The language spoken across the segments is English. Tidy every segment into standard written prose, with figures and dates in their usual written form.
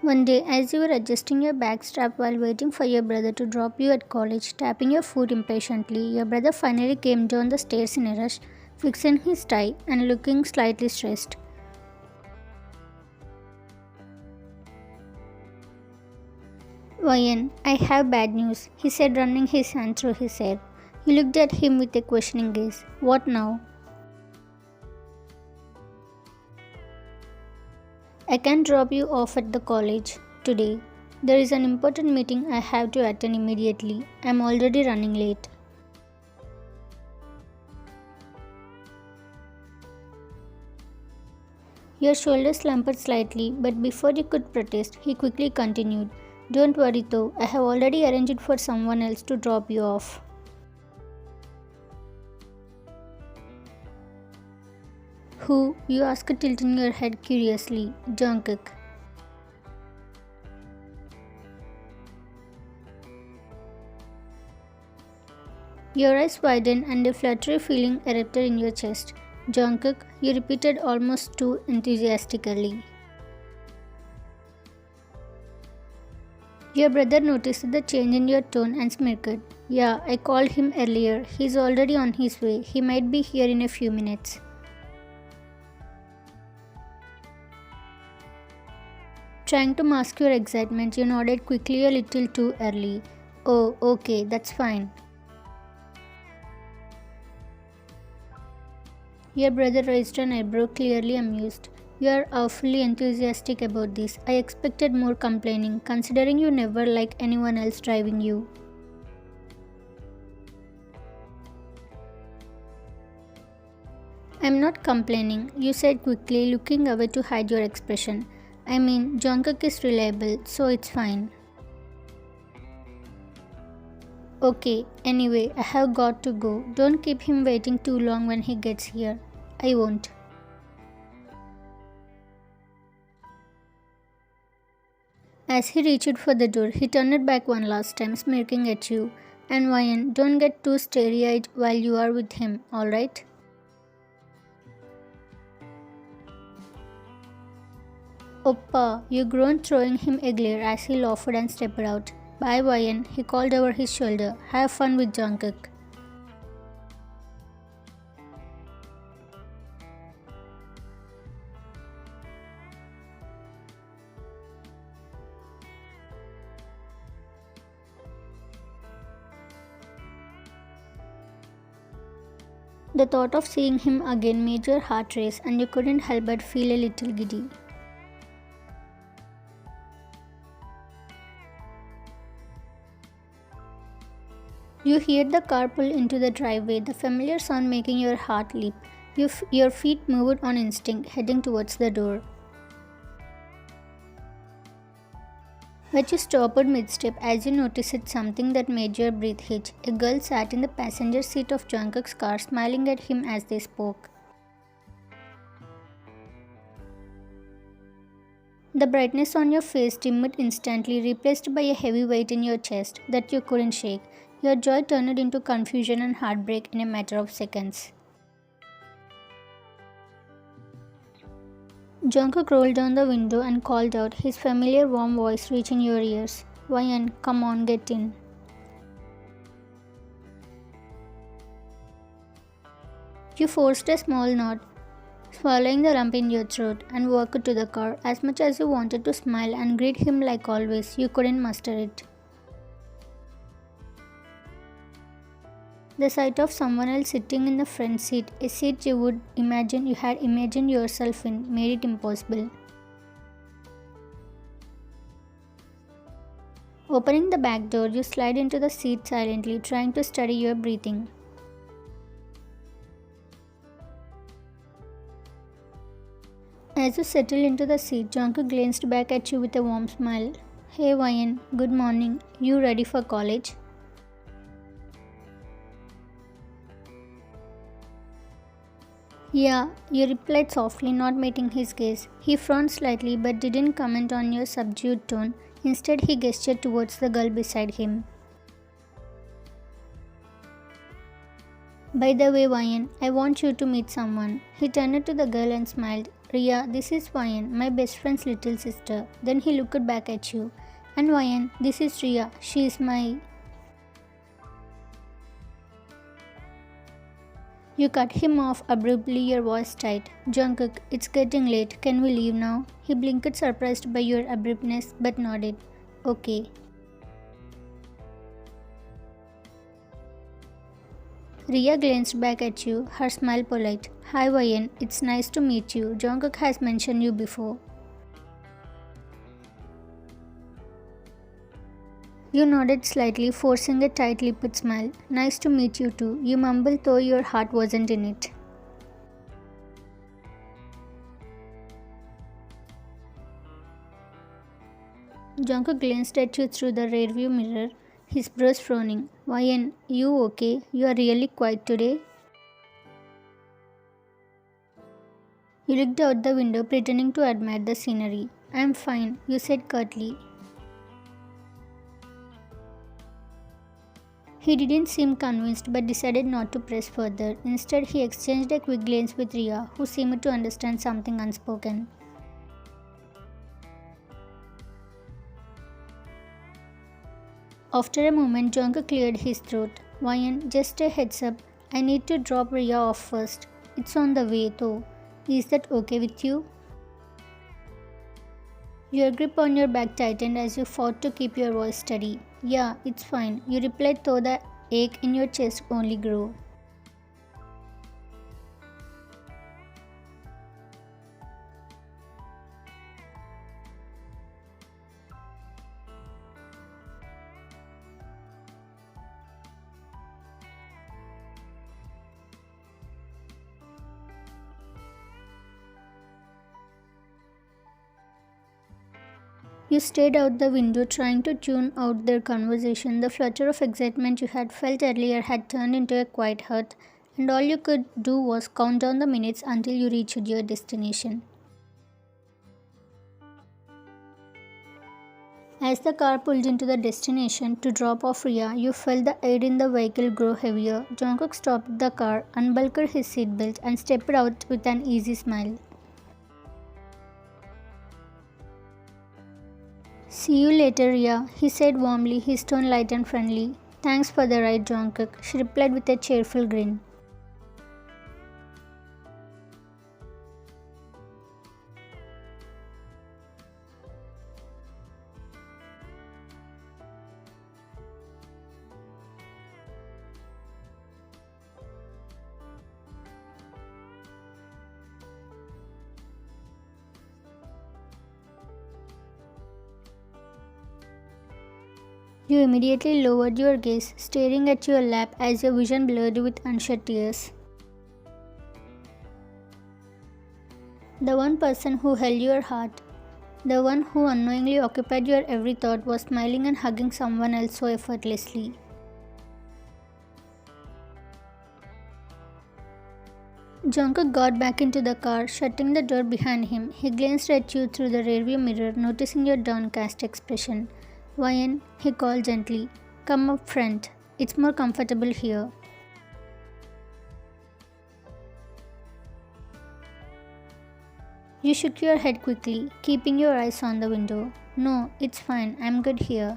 One day, as you were adjusting your bag strap while waiting for your brother to drop you at college, tapping your foot impatiently, your brother finally came down the stairs in a rush, fixing his tie and looking slightly stressed. Ryan, I have bad news, he said, running his hand through his hair. You looked at him with a questioning gaze. What now? I can drop you off at the college today. There is an important meeting I have to attend immediately. I am already running late. Your shoulders slumped slightly, but before you could protest, he quickly continued. Don't worry though, I have already arranged for someone else to drop you off. Who? You asked, tilting your head curiously. Jungkook. Your eyes widened and a fluttery feeling erupted in your chest. Jungkook, you repeated almost too enthusiastically. Your brother noticed the change in your tone and smirked. Yeah, I called him earlier. He's already on his way. He might be here in a few minutes. Trying to mask your excitement, you nodded quickly a little too early. Oh, okay, that's fine. Your brother raised an eyebrow, clearly amused. You are awfully enthusiastic about this. I expected more complaining, considering you never like anyone else driving you. I'm not complaining, you said quickly, looking away to hide your expression. I mean, Jungkook is reliable, so it's fine. Okay, anyway, I have got to go. Don't keep him waiting too long when he gets here. I won't. As he reached for the door, he turned it back one last time, smirking at you. And Ryan, don't get too starry-eyed while you are with him, alright? Oppa, you groaned, throwing him a glare as he laughed and stepped out. Bye, Ryan, he called over his shoulder. Have fun with Jungkook. The thought of seeing him again made your heart race and you couldn't help but feel a little giddy. You heard the car pull into the driveway, the familiar sound making your heart leap. Your feet moved on instinct, heading towards the door. But you stopped mid-step as you noticed something that made your breath hitch. A girl sat in the passenger seat of Jungkook's car, smiling at him as they spoke. The brightness on your face dimmed instantly, replaced by a heavy weight in your chest that you couldn't shake. Your joy turned into confusion and heartbreak in a matter of seconds. Jungkook rolled down the window and called out, his familiar warm voice reaching your ears. Ryan, come on, get in. You forced a small nod, swallowing the lump in your throat, and walked to the car. As much as you wanted to smile and greet him like always, you couldn't muster it. The sight of someone else sitting in the front seat, a seat you would imagine you had imagined yourself in, made it impossible. Opening the back door, you slide into the seat silently, trying to steady your breathing. As you settle into the seat, Jungkook glanced back at you with a warm smile. Hey Ryan, good morning. You ready for college? Yeah, you replied softly, not meeting his gaze. He frowned slightly but didn't comment on your subdued tone. Instead, he gestured towards the girl beside him. By the way, Vayan, I want you to meet someone. He turned to the girl and smiled. Ria, this is Vayan, my best friend's little sister. Then he looked back at you. And Vayan, this is Ria. She is my. You cut him off abruptly, your voice tight. Jungkook, it's getting late. Can we leave now? He blinked, surprised by your abruptness, but nodded. Okay. Ria glanced back at you, her smile polite. Hi Vayan, it's nice to meet you. Jungkook has mentioned you before. You nodded slightly, forcing a tight-lipped smile. Nice to meet you too. You mumbled though your heart wasn't in it. Jungkook glanced at you through the rearview mirror, his brows frowning. Vayan, you okay? You are really quiet today? You looked out the window, pretending to admire the scenery. I'm fine, you said curtly. He didn't seem convinced but decided not to press further. Instead, he exchanged a quick glance with Ria, who seemed to understand something unspoken. After a moment, Jungkook cleared his throat. Vayan, just a heads up. I need to drop Ria off first. It's on the way though. Is that okay with you? Your grip on your back tightened as you fought to keep your voice steady. Yeah, it's fine, you replied though the ache in your chest only grew. You stared out the window trying to tune out their conversation. The flutter of excitement you had felt earlier had turned into a quiet hurt, and all you could do was count down the minutes until you reached your destination. As the car pulled into the destination to drop off Ria, you felt the air in the vehicle grow heavier. Jungkook stopped the car, unbuckled his seatbelt, and stepped out with an easy smile. See you later, Ria, he said warmly, his tone light and friendly. Thanks for the ride, Jungkook, she replied with a cheerful grin. You immediately lowered your gaze, staring at your lap as your vision blurred with unshed tears. The one person who held your heart, the one who unknowingly occupied your every thought, was smiling and hugging someone else so effortlessly. Jungkook got back into the car, shutting the door behind him. He glanced at you through the rearview mirror, noticing your downcast expression. Vayan, he called gently. Come up front. It's more comfortable here. You shook your head quickly, keeping your eyes on the window. No, it's fine. I'm good here.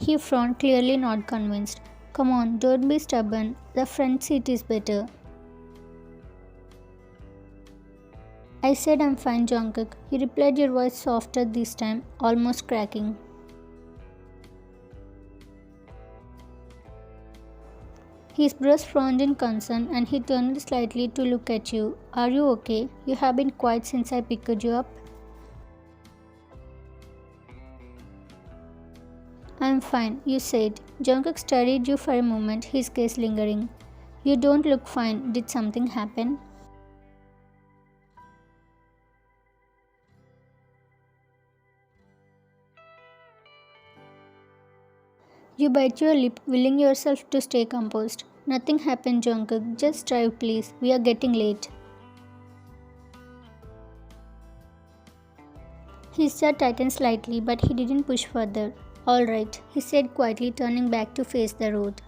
He frowned, clearly not convinced. Come on, don't be stubborn. The front seat is better. I said I'm fine, Jungkook. You replied, your voice softer this time, almost cracking. His brows frowned in concern and he turned slightly to look at you. Are you okay? You have been quiet since I picked you up. I'm fine, you said. Jungkook studied you for a moment, his gaze lingering. You don't look fine. Did something happen? You bite your lip, willing yourself to stay composed. Nothing happened, Jungkook. Just drive, please. We are getting late. His jaw tightened slightly, but he didn't push further. Alright, he said quietly, turning back to face the road.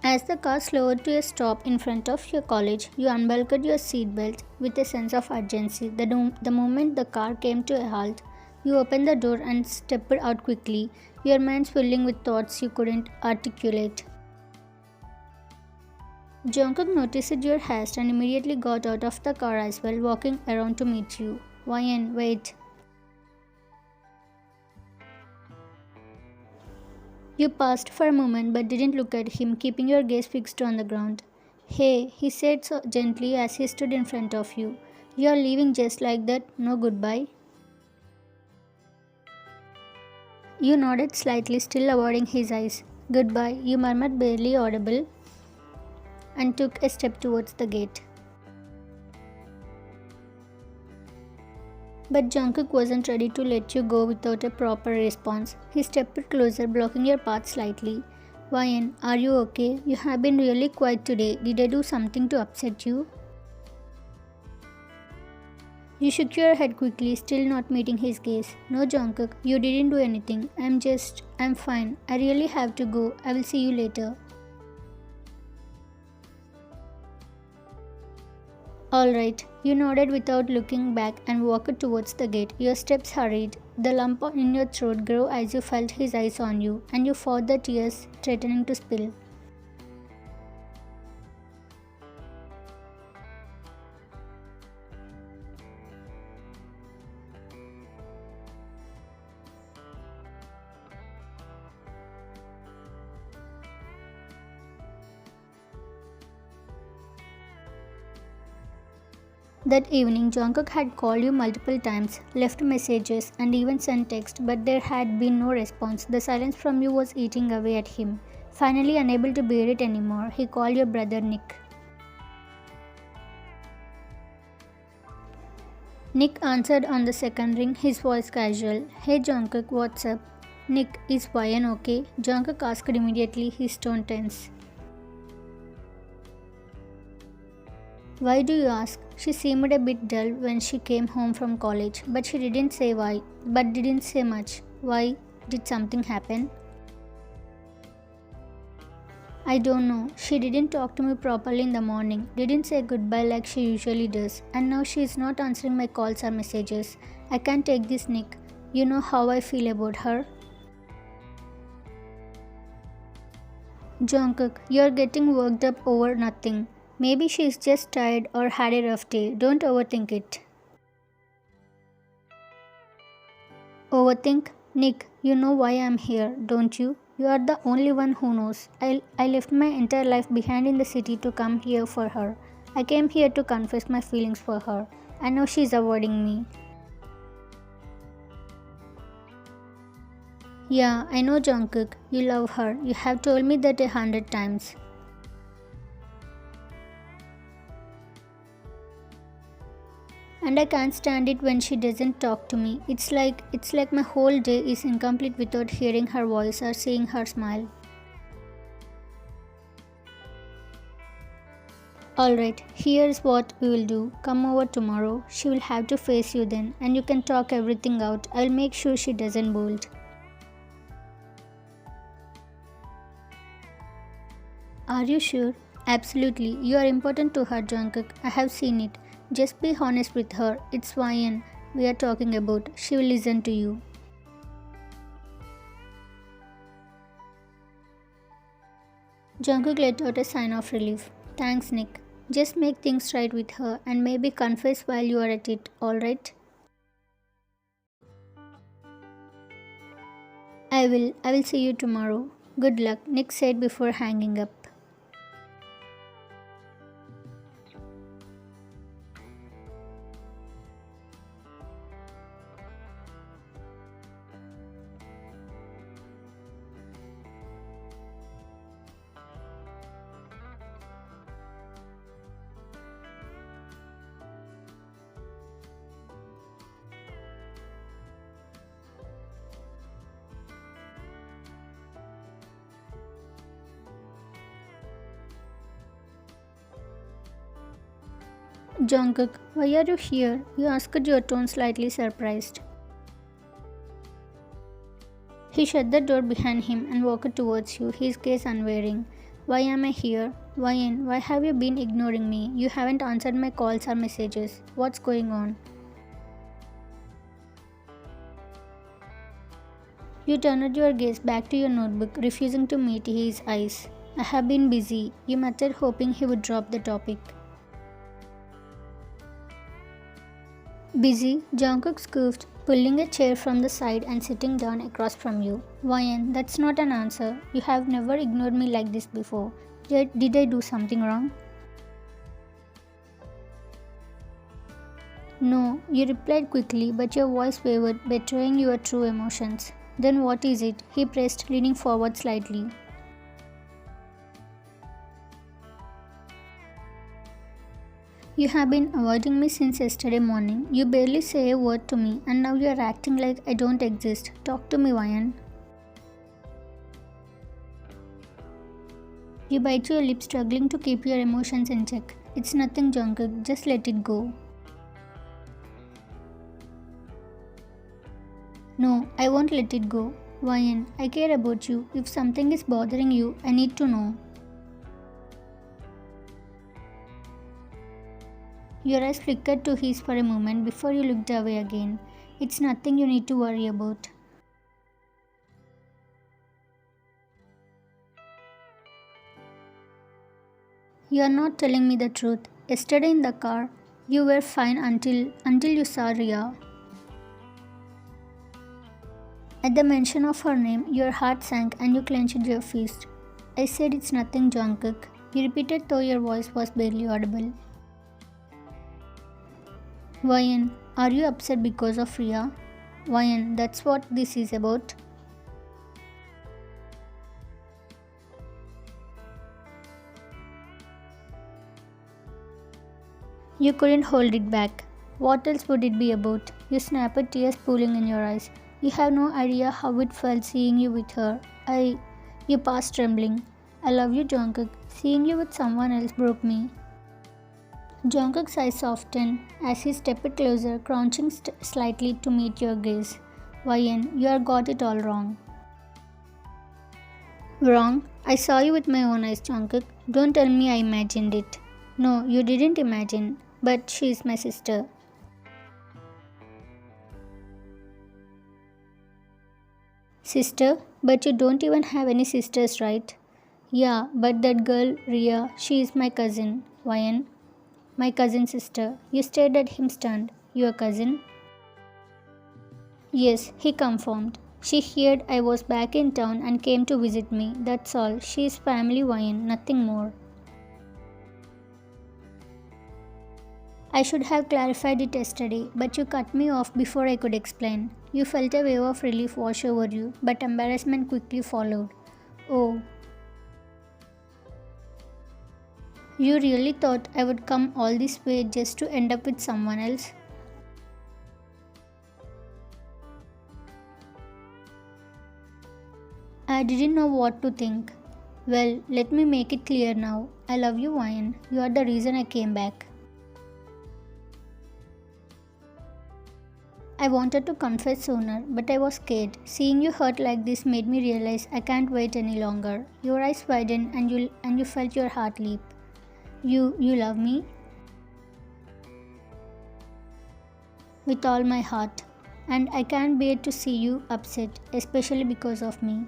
As the car slowed to a stop in front of your college, you unbuckled your seatbelt with a sense of urgency. The moment the car came to a halt, you opened the door and stepped out quickly, your mind swirling with thoughts you couldn't articulate. Jungkook noticed your haste and immediately got out of the car as well, walking around to meet you. Why wait. You paused for a moment but didn't look at him, keeping your gaze fixed on the ground. Hey, he said so gently as he stood in front of you. You're leaving just like that, no goodbye. You nodded slightly, still avoiding his eyes. Goodbye, you murmured barely audible and took a step towards the gate. But Jungkook wasn't ready to let you go without a proper response. He stepped closer, blocking your path slightly. Wyan, are you okay? You have been really quiet today. Did I do something to upset you? You shook your head quickly, still not meeting his gaze. No, Jungkook, you didn't do anything. I'm fine. I really have to go. I will see you later. Alright, you nodded without looking back and walked towards the gate. Your steps hurried. The lump in your throat grew as you felt his eyes on you, and you fought the tears threatening to spill. That evening, Jungkook had called you multiple times, left messages, and even sent text, but there had been no response. The silence from you was eating away at him. Finally, unable to bear it anymore, he called your brother Nick. Nick answered on the second ring, his voice casual. Hey Jungkook, what's up? Nick, is Wyan okay? Jungkook asked immediately, his tone tense. Why do you ask? She seemed a bit dull when she came home from college, but she didn't say why, but didn't say much. Why? Did something happen? I don't know. She didn't talk to me properly in the morning, didn't say goodbye like she usually does, and now she is not answering my calls or messages. I can't take this, Nick. You know how I feel about her. Jungkook, you're getting worked up over nothing. Maybe she's just tired or had a rough day. Don't overthink it. Overthink? Nick, you know why I'm here, don't you? You are the only one who knows. I left my entire life behind in the city to come here for her. I came here to confess my feelings for her. I know she's avoiding me. Yeah, I know Jungkook. You love her. You have told me that 100 times. And I can't stand it when she doesn't talk to me. It's like my whole day is incomplete without hearing her voice or seeing her smile. Alright, here's what we will do. Come over tomorrow. She will have to face you then, and you can talk everything out. I'll make sure she doesn't bolt. Are you sure? Absolutely. You are important to her, Jungkook. I have seen it. Just be honest with her. It's Wyan we are talking about. She will listen to you. Jungkook let out a sign of relief. Thanks, Nick. Just make things right with her and maybe confess while you are at it, alright? I will see you tomorrow. Good luck, Nick said before hanging up. Jungkook, why are you here? You asked, your tone slightly surprised. He shut the door behind him and walked towards you, his gaze unwavering. Why am I here? Why have you been ignoring me? You haven't answered my calls or messages. What's going on? You turned your gaze back to your notebook, refusing to meet his eyes. I have been busy, you muttered, hoping he would drop the topic. Busy? Jungkook scoffed, pulling a chair from the side and sitting down across from you. Wyan, that's not an answer. You have never ignored me like this before. Did I do something wrong? No, you replied quickly, but your voice wavered, betraying your true emotions. Then what is it? He pressed, leaning forward slightly. You have been avoiding me since yesterday morning. You barely say a word to me, and now you are acting like I don't exist. Talk to me, Wyan. You bite your lip, struggling to keep your emotions in check. It's nothing, Jungkook. Just let it go. No, I won't let it go. Wyan, I care about you. If something is bothering you, I need to know. Your eyes flickered to his for a moment before you looked away again. It's nothing you need to worry about. You are not telling me the truth. Yesterday in the car, you were fine until you saw Ria. At the mention of her name, your heart sank and you clenched your fist. I said it's nothing, Jungkook. You repeated though your voice was barely audible. Wyan, are you upset because of Ria? Wyan, that's what this is about. You couldn't hold it back. What else would it be about? You snapped, tears pooling in your eyes. You have no idea how it felt seeing you with her. You paused trembling. I love you, Jungkook. Seeing you with someone else broke me. Jungkook's eyes softened as he stepped closer, crouching slightly to meet your gaze. Wyan, you have got it all wrong. Wrong? I saw you with my own eyes, Jungkook. Don't tell me I imagined it. No, you didn't imagine. But she is my sister. Sister? But you don't even have any sisters, right? Yeah, but that girl, Ria, she is my cousin. Wyan, my cousin's sister. You stared at him stunned. Your cousin? Yes, he confirmed. She heard I was back in town and came to visit me. That's all. She is family, Wyan, nothing more. I should have clarified it yesterday, but you cut me off before I could explain. You felt a wave of relief wash over you, but embarrassment quickly followed. Oh. You really thought I would come all this way just to end up with someone else? I didn't know what to think. Well, let me make it clear now. I love you, Wyan. You are the reason I came back. I wanted to confess sooner, but I was scared. Seeing you hurt like this made me realize I can't wait any longer. Your eyes widened and you felt your heart leap. You love me? With all my heart. And I can't bear to see you upset, especially because of me.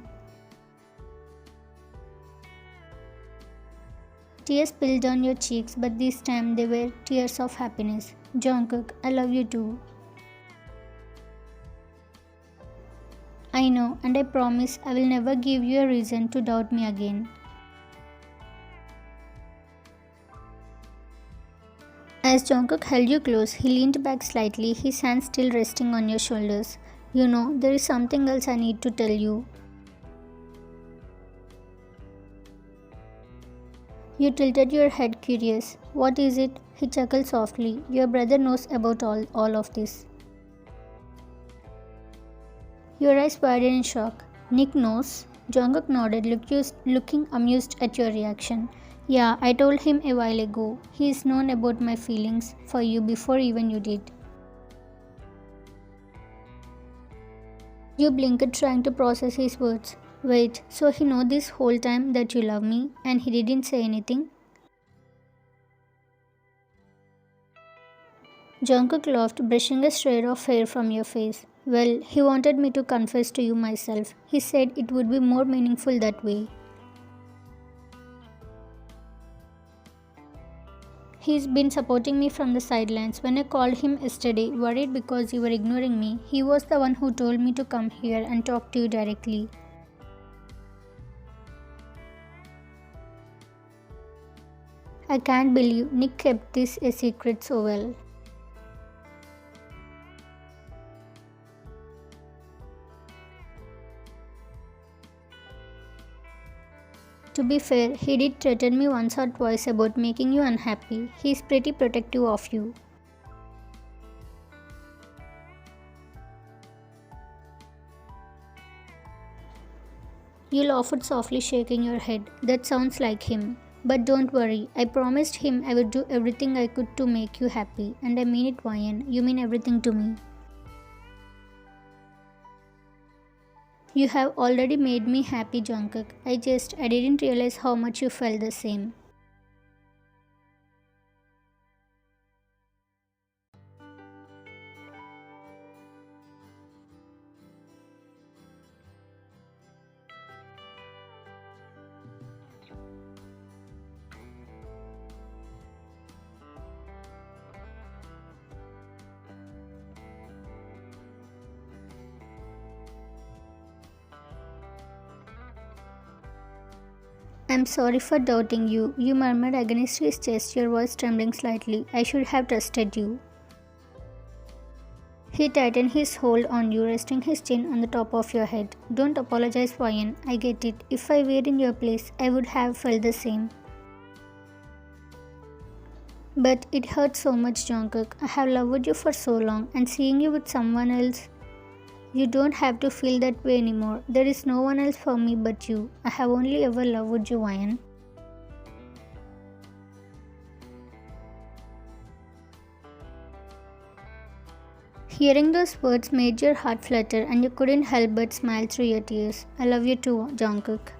Tears spilled down your cheeks, but this time they were tears of happiness. Jungkook, I love you too. I know, and I promise I will never give you a reason to doubt me again. As Jungkook held you close, he leaned back slightly, his hands still resting on your shoulders. You know, there is something else I need to tell you. You tilted your head, curious. What is it? He chuckled softly. Your brother knows about all of this. Your eyes widened in shock. Nick knows? Jungkook nodded, looking amused at your reaction. Yeah, I told him a while ago. He's known about my feelings for you before even you did. You blinked trying to process his words. Wait, so he know this whole time that you love me and he didn't say anything? Jungkook laughed, brushing a strand of hair from your face. Well, he wanted me to confess to you myself. He said it would be more meaningful that way. He's been supporting me from the sidelines. When I called him yesterday, worried because you were ignoring me, he was the one who told me to come here and talk to you directly. I can't believe Nick kept this a secret so well. To be fair, he did threaten me once or twice about making you unhappy. He's pretty protective of you. You laughed softly, shaking your head. That sounds like him. But don't worry, I promised him I would do everything I could to make you happy. And I mean it, Ryan. You mean everything to me. You have already made me happy, Jungkook. I didn't realize how much you felt the same. I'm sorry for doubting you. You murmured against his chest, your voice trembling slightly. I should have trusted you. He tightened his hold on you, resting his chin on the top of your head. Don't apologize, Ryan. I get it. If I were in your place, I would have felt the same. But it hurts so much, Jungkook. I have loved you for so long, and seeing you with someone else, you don't have to feel that way anymore. There is no one else for me but you. I have only ever loved you, Ryan. Hearing those words made your heart flutter and you couldn't help but smile through your tears. I love you too, Jungkook.